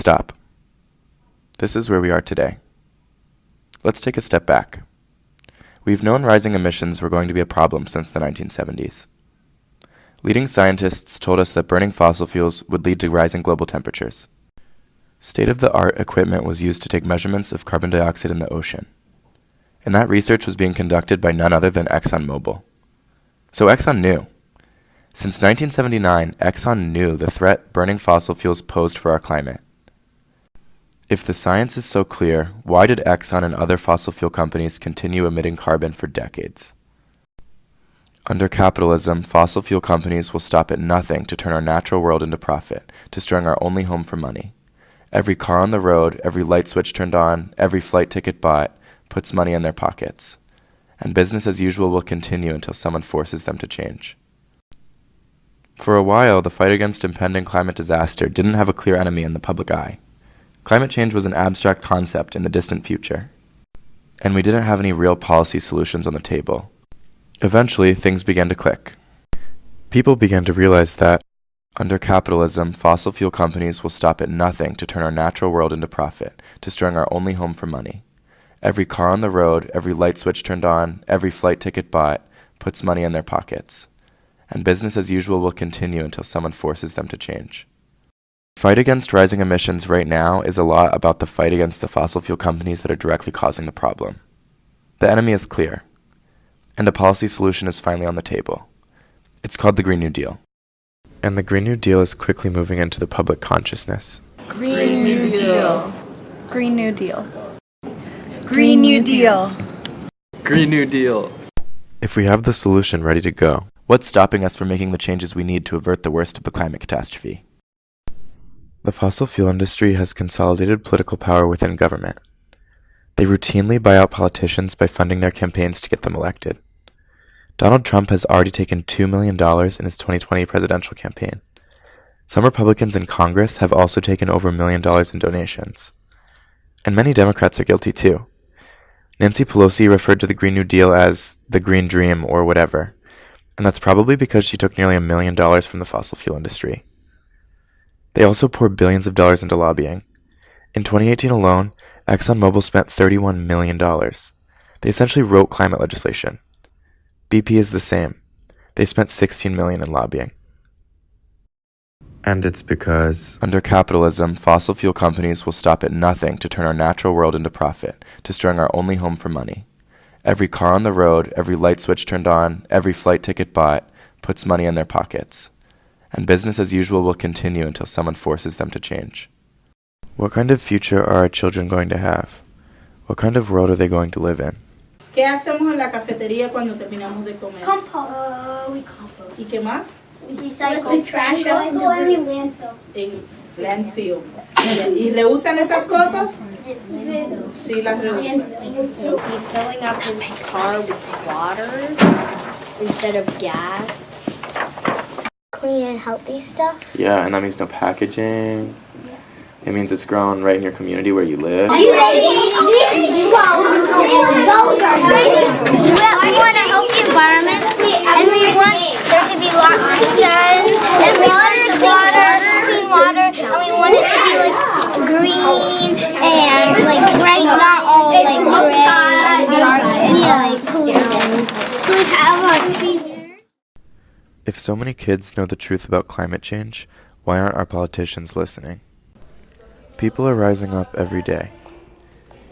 stop. This is where we are today. Let's take a step back. We've known rising emissions were going to be a problem since the 1970s. Leading scientists told us that burning fossil fuels would lead to rising global temperatures. State-of-the-art equipment was used to take measurements of carbon dioxide in the ocean. And that research was being conducted by none other than ExxonMobil. So Exxon knew. Since 1979, Exxon knew the threat burning fossil fuels posed for our climate. If the science is so clear, why did Exxon and other fossil fuel companies continue emitting carbon for decades? Under capitalism, fossil fuel companies will stop at nothing to turn our natural world into profit, destroying our only home for money. Every car on the road, every light switch turned on, every flight ticket bought, puts money in their pockets. And business as usual will continue until someone forces them to change. For a while, the fight against impending climate disaster didn't have a clear enemy in the public eye. Climate change was an abstract concept in the distant future. And we didn't have any real policy solutions on the table. Eventually, things began to click. People began to realize that, under capitalism, fossil fuel companies will stop at nothing to turn our natural world into profit, destroying our only home for money. Every car on the road, every light switch turned on, every flight ticket bought, puts money in their pockets. And business as usual will continue until someone forces them to change. The fight against rising emissions right now is a lot about the fight against the fossil fuel companies that are directly causing the problem. The enemy is clear, and a policy solution is finally on the table. It's called the Green New Deal. And the Green New Deal is quickly moving into the public consciousness. Green New Deal. Green New Deal. Green New Deal. Green New Deal. If we have the solution ready to go, what's stopping us from making the changes we need to avert the worst of the climate catastrophe? The fossil fuel industry has consolidated political power within government. They routinely buy out politicians by funding their campaigns to get them elected. Donald Trump has already taken $2 million in his 2020 presidential campaign. Some Republicans in Congress have also taken over $1 million in donations. And many Democrats are guilty too. Nancy Pelosi referred to the Green New Deal as the Green Dream or whatever, and that's probably because she took nearly $1 million from the fossil fuel industry. They also pour billions of dollars into lobbying. In 2018 alone, ExxonMobil spent $31 million. They essentially wrote climate legislation. BP is the same. They spent $16 million in lobbying. And it's because, under capitalism, fossil fuel companies will stop at nothing to turn our natural world into profit, destroying our only home for money. Every car on the road, every light switch turned on, every flight ticket bought, puts money in their pockets. And business as usual will continue until someone forces them to change. What kind of future are our children going to have? What kind of world are they going to live in? ¿Qué hacemos en la cafetería cuando terminamos de comer? Compost. We compost. ¿Y qué más? We recycle trash out into every landfill. En landfill. ¿Y reusan esas cosas? Sí, las reusan. So he's filling up his car with water instead of gas. Clean and healthy stuff. Yeah, and that means no packaging. It means it's grown right in your community where you live. We want a healthy environment, and we want there to be lots of sun, and clean water, and we want it to be like green and like bright, not all like gray, dark, like polluted. So we have our tree here. If so many kids know the truth about climate change, why aren't our politicians listening? People are rising up every day.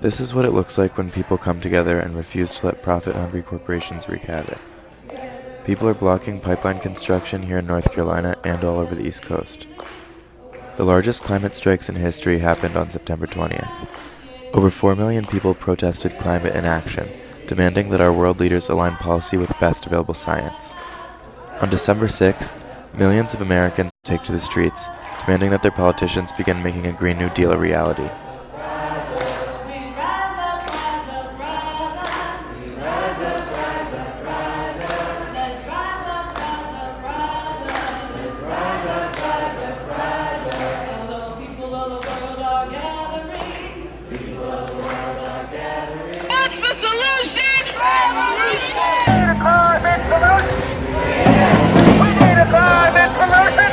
This is what it looks like when people come together and refuse to let profit-hungry corporations wreak havoc. People are blocking pipeline construction here in North Carolina and all over the East Coast. The largest climate strikes in history happened on September 20th. Over 4 million people protested climate inaction, demanding that our world leaders align policy with best available science. On December 6th, millions of Americans take to the streets, demanding that their politicians begin making a Green New Deal a reality. That's the solution! We need a climate solution! We need a climate solution!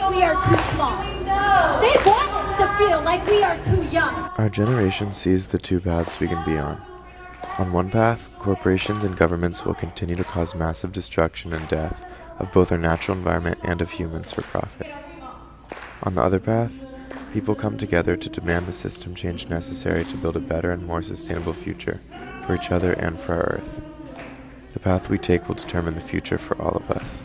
we are too small. They want us to feel like we are too young. Our generation sees the two paths we can be on. On one path, corporations and governments will continue to cause massive destruction and death of both our natural environment and of humans for profit. On the other path, people come together to demand the system change necessary to build a better and more sustainable future for each other and for our Earth. The path we take will determine the future for all of us.